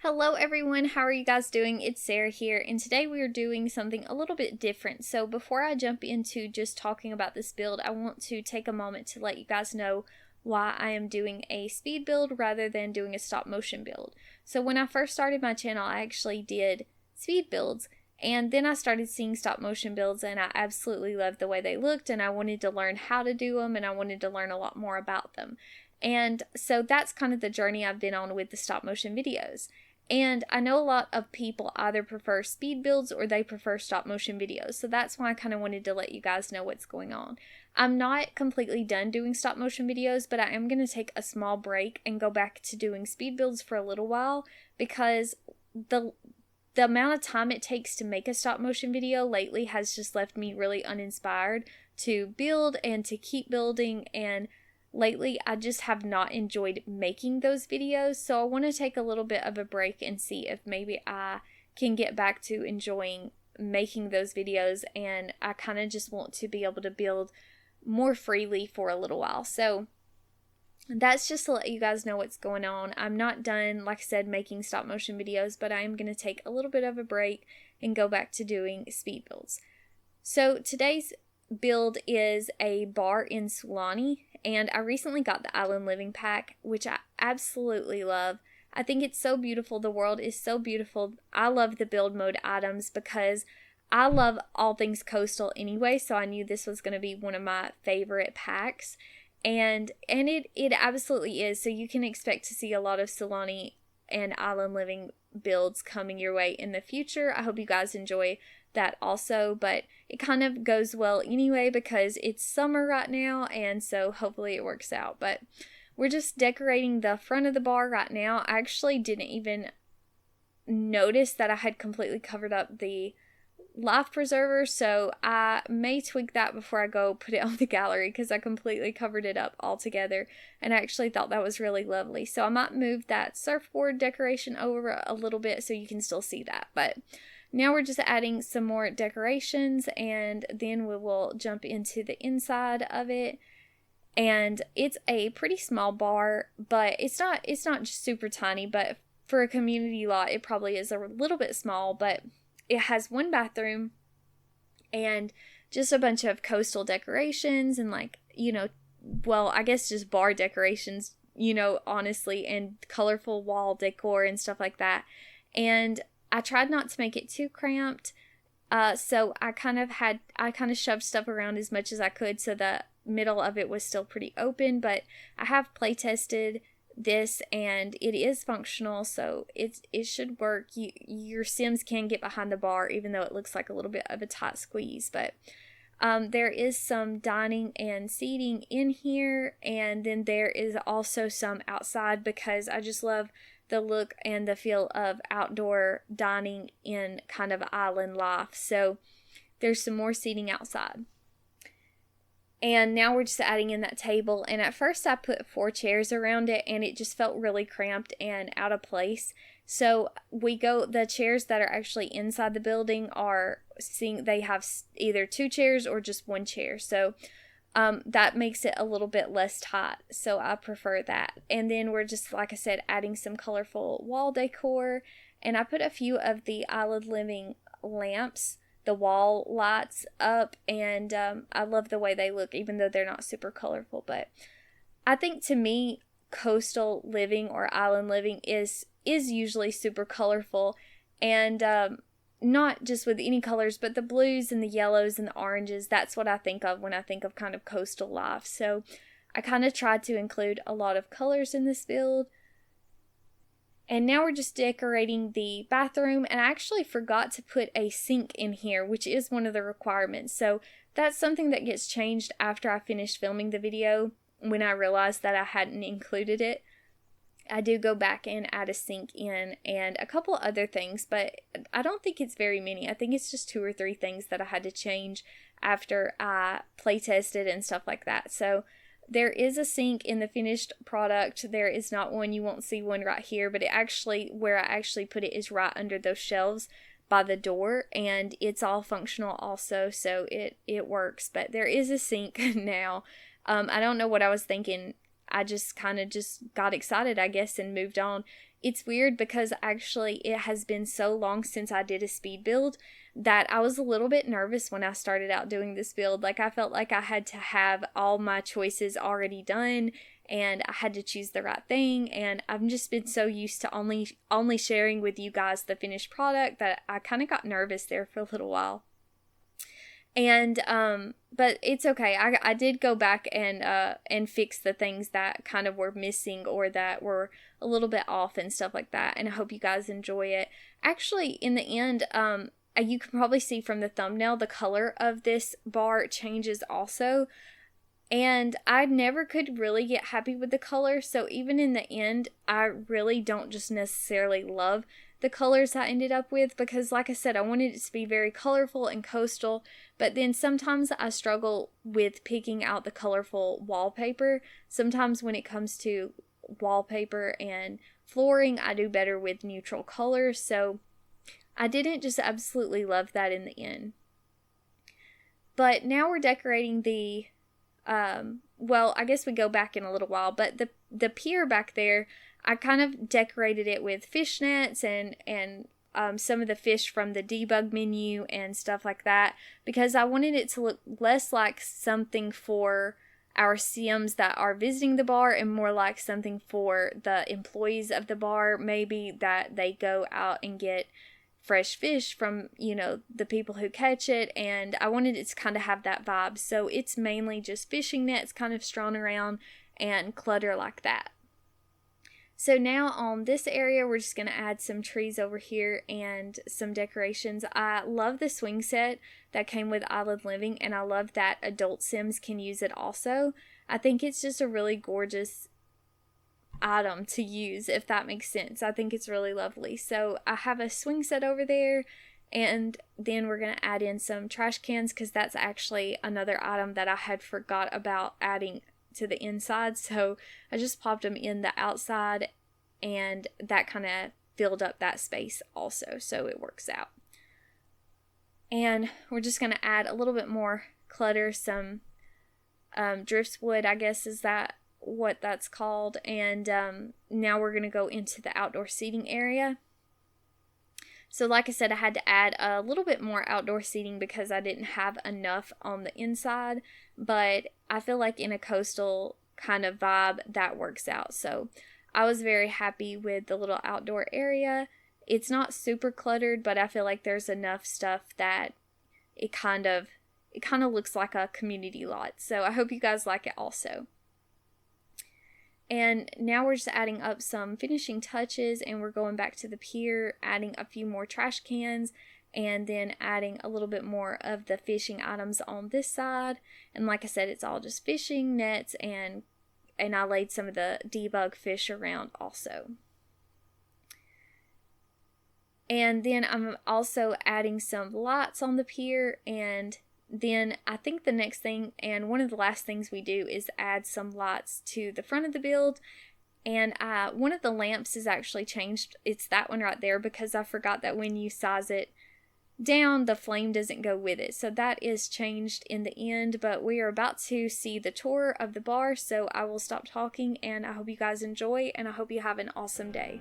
Hello everyone, how are you guys doing? It's Sarah here, and today we are doing something a little bit different. So before I jump into just talking about this build, I want to take a moment to let you guys know why I am doing a speed build rather than doing a stop motion build. So when I first started my channel, I actually did speed builds, and then I started seeing stop motion builds, and I absolutely loved the way they looked, and I wanted to learn how to do them, and I wanted to learn a lot more about them. And so that's kind of the journey I've been on with the stop motion videos. And I know a lot of people either prefer speed builds or they prefer stop motion videos. So that's why I kind of wanted to let you guys know what's going on. I'm not completely done doing stop motion videos, but I am going to take a small break and go back to doing speed builds for a little while because the amount of time it takes to make a stop motion video lately has just left me really uninspired to build and to keep building, and lately I just have not enjoyed making those videos, so I want to take a little bit of a break and see if maybe I can get back to enjoying making those videos, and I kind of just want to be able to build more freely for a little while. So that's just to let you guys know what's going on. I'm not done, like I said, making stop motion videos, but I am going to take a little bit of a break and go back to doing speed builds. So today's build is a bar in Sulani, and I recently got the Island Living Pack, which I absolutely love. I think it's so beautiful. The world is so beautiful. I love the build mode items because I love all things coastal anyway, so I knew this was going to be one of my favorite packs. And it absolutely is. So you can expect to see a lot of Sulani and Island Living builds coming your way in the future. I hope you guys enjoy that also, but it kind of goes well anyway because it's summer right now, and so hopefully it works out. But we're just decorating the front of the bar right now. I actually didn't even notice that I had completely covered up the life preserver, so I may tweak that before I go put it on the gallery because I completely covered it up altogether, and I actually thought that was really lovely. So I might move that surfboard decoration over a little bit so you can still see that. But now we're just adding some more decorations, and then we will jump into the inside of it. And it's a pretty small bar, but it's not just super tiny, but for a community lot it probably is a little bit small. But it has one bathroom and just a bunch of coastal decorations and I guess just bar decorations, honestly, and colorful wall decor and stuff like that. And I tried not to make it too cramped, so I kind of shoved stuff around as much as I could so the middle of it was still pretty open. But I have play tested this and it is functional, so it should work. Your Sims can get behind the bar even though it looks like a little bit of a tight squeeze. But there is some dining and seating in here, and then there is also some outside because I just love the look and the feel of outdoor dining in kind of island life. So there's some more seating outside. And now we're just adding in that table. And at first I put 4 chairs around it and it just felt really cramped and out of place. So the chairs that are actually inside the building they have either 2 chairs or just 1 chair. So that makes it a little bit less tight. So I prefer that. And then we're just, like I said, adding some colorful wall decor. And I put a few of the Island Living lamps, the wall lights up, and I love the way they look even though they're not super colorful. But I think to me coastal living or island living is usually super colorful, and not just with any colors, but the blues and the yellows and the oranges. That's what I think of when I think of kind of coastal life. So I kind of tried to include a lot of colors in this build. And now we're just decorating the bathroom, and I actually forgot to put a sink in here, which is one of the requirements. So that's something that gets changed after I finish filming the video. When I realized that I hadn't included it, I do go back and add a sink in and a couple other things, but I don't think it's very many. I think it's just 2 or 3 things that I had to change after I play tested and stuff like that. So there is a sink in the finished product. There is not one. You won't see one right here, but where I actually put it is right under those shelves by the door, and it's all functional also, so it works. But there is a sink now. I don't know what I was thinking I just kind of just got excited, I guess, and moved on. It's weird because actually it has been so long since I did a speed build that I was a little bit nervous when I started out doing this build. Like, I felt like I had to have all my choices already done and I had to choose the right thing, and I've just been so used to only sharing with you guys the finished product that I kind of got nervous there for a little while. And but it's okay. I did go back and fix the things that kind of were missing or that were a little bit off and stuff like that, and I hope you guys enjoy it. Actually, in the end, you can probably see from the thumbnail the color of this bar changes also. And I never could really get happy with the color, so even in the end, I really don't just necessarily love the colors I ended up with, because like I said, I wanted it to be very colorful and coastal, but then sometimes I struggle with picking out the colorful wallpaper. Sometimes when it comes to wallpaper and flooring, I do better with neutral colors, so I didn't just absolutely love that in the end. But now we're decorating the well, I guess we go back in a little while, but the pier back there, I kind of decorated it with fishnets and some of the fish from the debug menu and stuff like that, because I wanted it to look less like something for our Sims that are visiting the bar and more like something for the employees of the bar, maybe that they go out and get fresh fish from, you know, the people who catch it, and I wanted it to kind of have that vibe. So it's mainly just fishing nets kind of strewn around and clutter like that. So now on this area, we're just going to add some trees over here and some decorations. I love the swing set that came with Island Living, and I love that adult Sims can use it also. I think it's just a really gorgeous item to use, if that makes sense. I think it's really lovely. So I have a swing set over there, and then we're going to add in some trash cans, because that's actually another item that I had forgot about adding to the inside. So I just popped them in the outside, and that kind of filled up that space also, so it works out. And we're just going to add a little bit more clutter, some driftwood, I guess is that what that's called. And now we're going to go into the outdoor seating area. So like I said, I had to add a little bit more outdoor seating because I didn't have enough on the inside, but I feel like in a coastal kind of vibe that works out. So I was very happy with the little outdoor area. It's not super cluttered, but I feel like there's enough stuff that it kind of looks like a community lot. So I hope you guys like it also. And now we're just adding up some finishing touches, and we're going back to the pier, adding a few more trash cans, and then adding a little bit more of the fishing items on this side. And like I said, it's all just fishing nets, and I laid some of the debug fish around also. And then I'm also adding some lights on the pier, and then I think the next thing, and one of the last things we do, is add some lights to the front of the build. And one of the lamps is actually changed. It's that one right there, because I forgot that when you size it down, the flame doesn't go with it. So that is changed in the end, but we are about to see the tour of the bar, so I will stop talking, and I hope you guys enjoy, and I hope you have an awesome day.